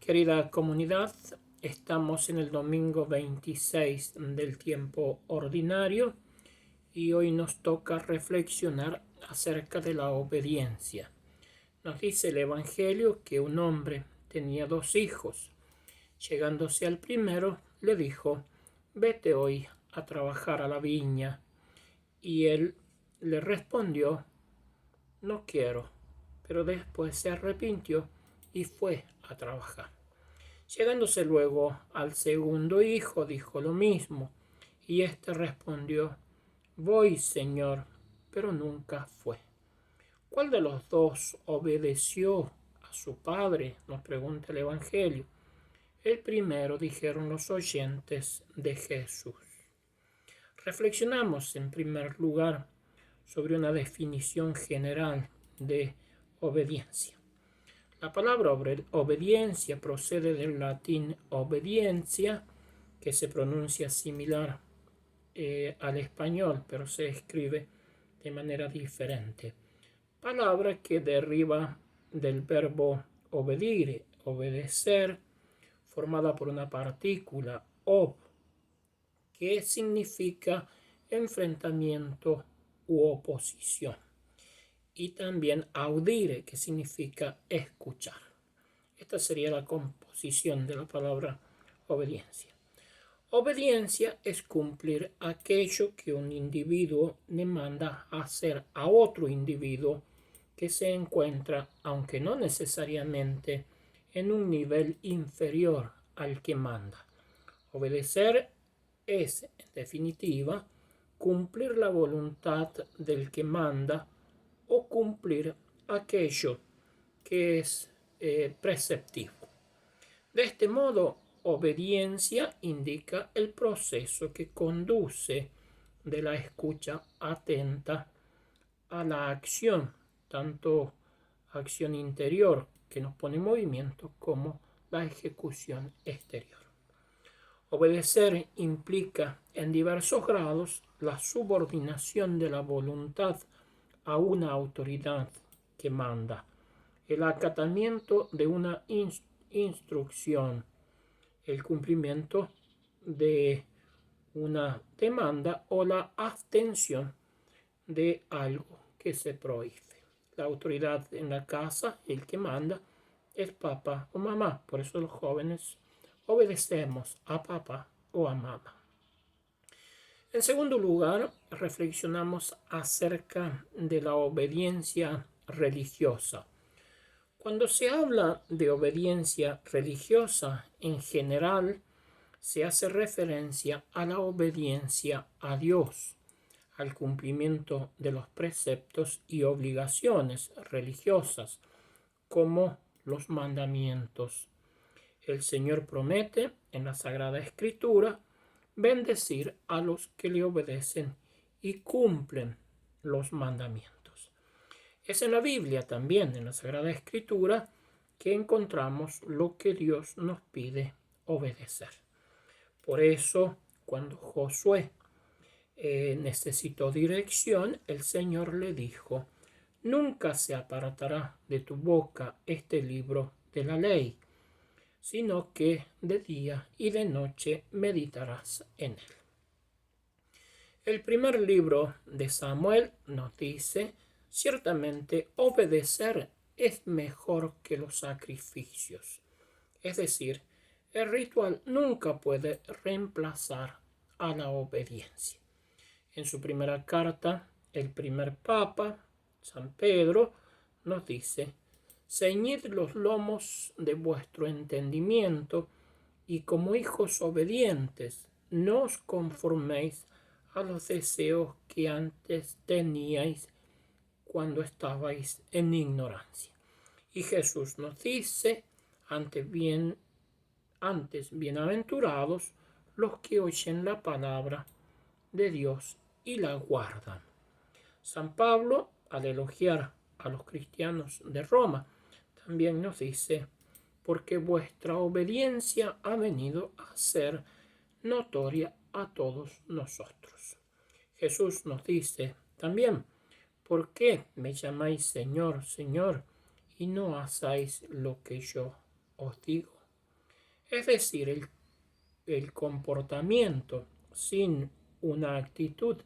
Querida comunidad, estamos en el domingo 26 del tiempo ordinario y hoy nos toca reflexionar acerca de la obediencia. Nos dice el Evangelio que un hombre tenía 2 hijos. Llegándose al primero, le dijo: «Vete hoy a trabajar a la viña». Y él le respondió: «No quiero». Pero después se arrepintió y fue a trabajar. Llegándose luego al segundo hijo, dijo lo mismo, y éste respondió: «Voy, Señor», pero nunca fue. ¿Cuál de los dos obedeció a su padre?, nos pregunta el Evangelio. El primero, dijeron los oyentes de Jesús. Reflexionamos en primer lugar sobre una definición general de obediencia. La palabra obediencia procede del latín obediencia, que se pronuncia similar al español, pero se escribe de manera diferente. Palabra que deriva del verbo obedir, obedecer, formada por una partícula ob, que significa enfrentamiento u oposición, y también audire, que significa escuchar. Esta sería la composición de la palabra obediencia. Obediencia es cumplir aquello que un individuo demanda hacer a otro individuo que se encuentra, aunque no necesariamente, en un nivel inferior al que manda. Obedecer es, en definitiva, cumplir la voluntad del que manda o cumplir aquello que es preceptivo. De este modo, obediencia indica el proceso que conduce de la escucha atenta a la acción, tanto acción interior que nos pone en movimiento como la ejecución exterior. Obedecer implica en diversos grados la subordinación de la voluntad a una autoridad que manda, el acatamiento de una instrucción, el cumplimiento de una demanda o la abstención de algo que se prohíbe. La autoridad en la casa, el que manda, es papá o mamá. Por eso los jóvenes obedecemos a papá o a mamá. En segundo lugar, reflexionamos acerca de la obediencia religiosa. Cuando se habla de obediencia religiosa, en general, se hace referencia a la obediencia a Dios, al cumplimiento de los preceptos y obligaciones religiosas, como los mandamientos. El Señor promete en la Sagrada Escritura bendecir a los que le obedecen y cumplen los mandamientos. Es en la Biblia también, en la Sagrada Escritura, que encontramos lo que Dios nos pide obedecer. Por eso, cuando Josué necesitó dirección, el Señor le dijo: «Nunca se apartará de tu boca este libro de la ley, sino que de día y de noche meditarás en él». El primer libro de Samuel nos dice: «Ciertamente obedecer es mejor que los sacrificios». Es decir, el ritual nunca puede reemplazar a la obediencia. En su primera carta, el primer papa, San Pedro, nos dice: «Ceñid los lomos de vuestro entendimiento y como hijos obedientes no os conforméis a los deseos que antes teníais cuando estabais en ignorancia». Y Jesús nos dice: antes bienaventurados los que oyen la palabra de Dios y la guardan. San Pablo, al elogiar a los cristianos de Roma, también nos dice: «Porque vuestra obediencia ha venido a ser notoria a todos nosotros». Jesús nos dice también: «¿Por qué me llamáis Señor, Señor, y no hacéis lo que yo os digo?». Es decir, el comportamiento sin una actitud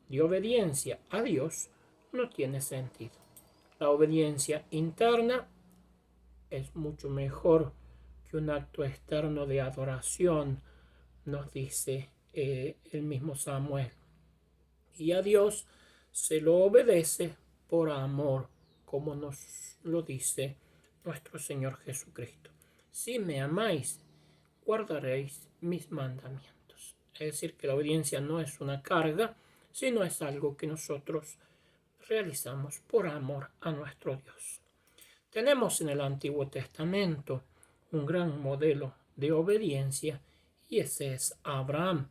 de obediencia a Dios no tiene sentido. La obediencia interna es mucho mejor que un acto externo de adoración, nos dice el mismo Samuel. Y a Dios se lo obedece por amor, como nos lo dice nuestro Señor Jesucristo. Si me amáis, guardaréis mis mandamientos. Es decir, que la obediencia no es una carga, sino es algo que nosotros realizamos por amor a nuestro Dios. Tenemos en el Antiguo Testamento un gran modelo de obediencia y ese es Abraham,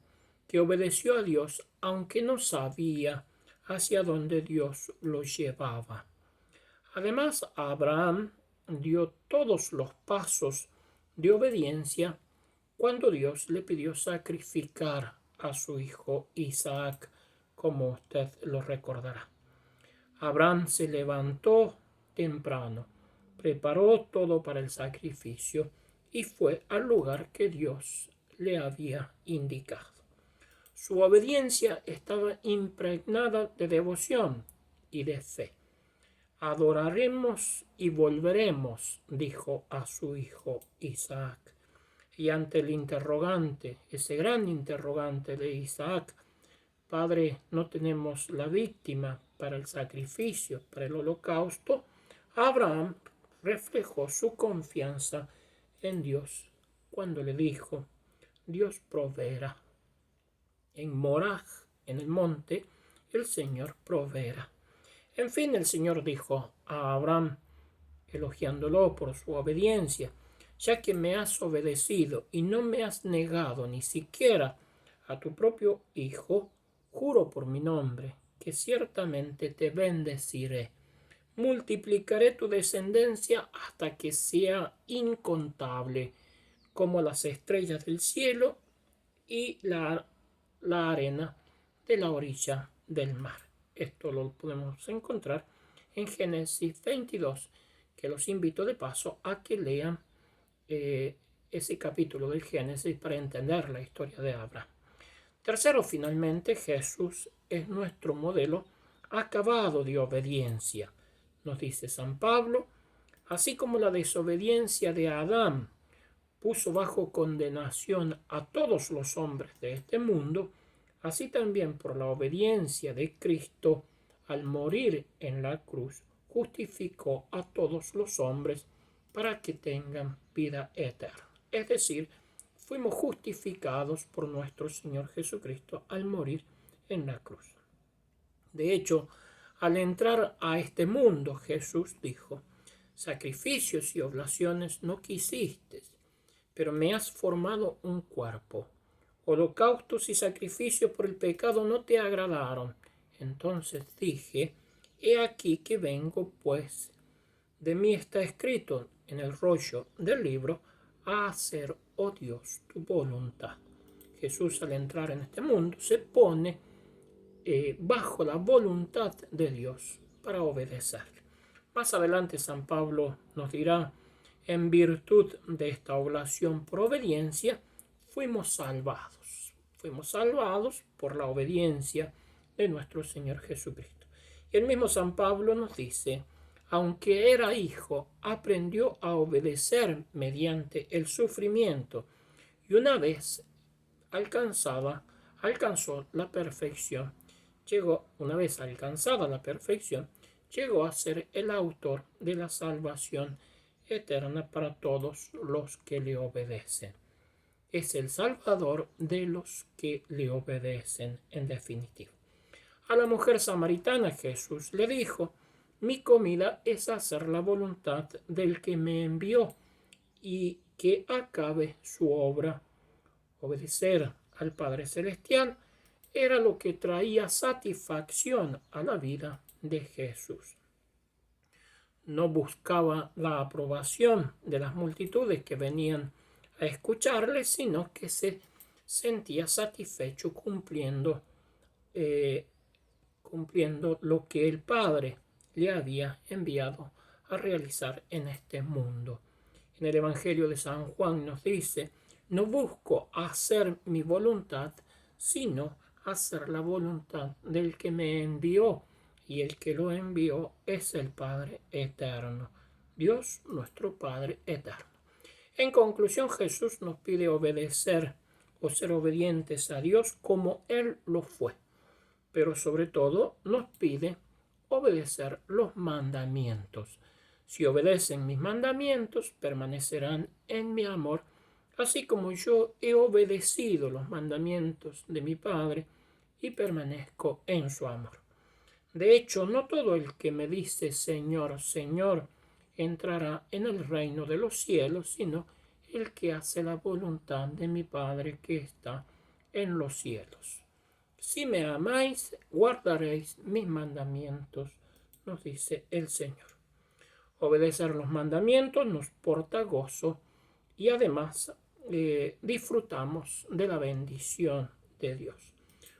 que obedeció a Dios aunque no sabía hacia dónde Dios lo llevaba. Además, Abraham dio todos los pasos de obediencia cuando Dios le pidió sacrificar a su hijo Isaac, como usted lo recordará. Abraham se levantó temprano, preparó todo para el sacrificio y fue al lugar que Dios le había indicado. Su obediencia estaba impregnada de devoción y de fe. Adoraremos y volveremos, dijo a su hijo Isaac. Y ante el interrogante, ese gran interrogante de Isaac, Padre, no tenemos la víctima para el sacrificio, para el holocausto, Abraham reflejó su confianza en Dios cuando le dijo, Dios proveerá. En Moraj, en el monte, el Señor proveerá. En fin, el Señor dijo a Abraham, elogiándolo por su obediencia, ya que me has obedecido y no me has negado ni siquiera a tu propio hijo, juro por mi nombre que ciertamente te bendeciré. Multiplicaré tu descendencia hasta que sea incontable, como las estrellas del cielo y la arena de la orilla del mar. Esto lo podemos encontrar en Génesis 22, que los invito de paso a que lean ese capítulo del Génesis para entender la historia de Abraham. Tercero, finalmente, Jesús es nuestro modelo acabado de obediencia. Nos dice San Pablo, así como la desobediencia de Adán puso bajo condenación a todos los hombres de este mundo, así también por la obediencia de Cristo, al morir en la cruz, justificó a todos los hombres para que tengan vida eterna. Es decir, fuimos justificados por nuestro Señor Jesucristo al morir en la cruz. De hecho, al entrar a este mundo, Jesús dijo, sacrificios y oblaciones no quisiste, pero me has formado un cuerpo. Holocaustos y sacrificios por el pecado no te agradaron. Entonces dije, he aquí que vengo, pues, de mí está escrito en el rollo del libro, a hacer, oh Dios, tu voluntad. Jesús al entrar en este mundo se pone bajo la voluntad de Dios para obedecerle. Más adelante San Pablo nos dirá, en virtud de esta oblación por obediencia, fuimos salvados. Fuimos salvados por la obediencia de nuestro Señor Jesucristo. Y el mismo San Pablo nos dice, aunque era hijo, aprendió a obedecer mediante el sufrimiento y una vez alcanzada la perfección, llegó a ser el autor de la salvación eterna para todos los que le obedecen. Es el Salvador de los que le obedecen, en definitiva. A la mujer samaritana Jesús le dijo, mi comida es hacer la voluntad del que me envió y que acabe su obra. Obedecer al Padre Celestial era lo que traía satisfacción a la vida de Jesús. No buscaba la aprobación de las multitudes que venían a escucharle, sino que se sentía satisfecho cumpliendo lo que el Padre le había enviado a realizar en este mundo. En el Evangelio de San Juan nos dice: no busco hacer mi voluntad, sino hacer la voluntad del que me envió, y el que lo envió es el Padre eterno, Dios nuestro Padre eterno. En conclusión, Jesús nos pide obedecer o ser obedientes a Dios como Él lo fue, pero sobre todo nos pide obedecer los mandamientos. Si obedecen mis mandamientos, permanecerán en mi amor, así como yo he obedecido los mandamientos de mi Padre y permanezco en su amor. De hecho, no todo el que me dice Señor, Señor, entrará en el reino de los cielos, sino el que hace la voluntad de mi Padre que está en los cielos. Si me amáis, guardaréis mis mandamientos, nos dice el Señor. Obedecer los mandamientos nos porta gozo y además disfrutamos de la bendición de Dios.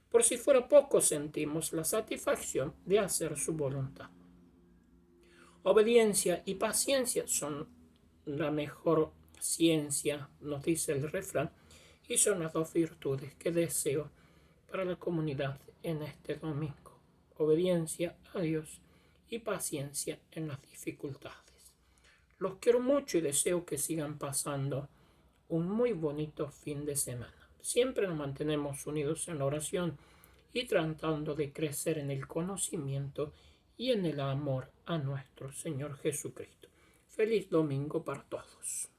Por si fuera poco, sentimos la satisfacción de hacer su voluntad. Obediencia y paciencia son la mejor ciencia, nos dice el refrán, y son las dos virtudes que deseo para la comunidad en este domingo. Obediencia a Dios y paciencia en las dificultades. Los quiero mucho y deseo que sigan pasando un muy bonito fin de semana. Siempre nos mantenemos unidos en la oración y tratando de crecer en el conocimiento y en el amor a nuestro Señor Jesucristo. Feliz domingo para todos.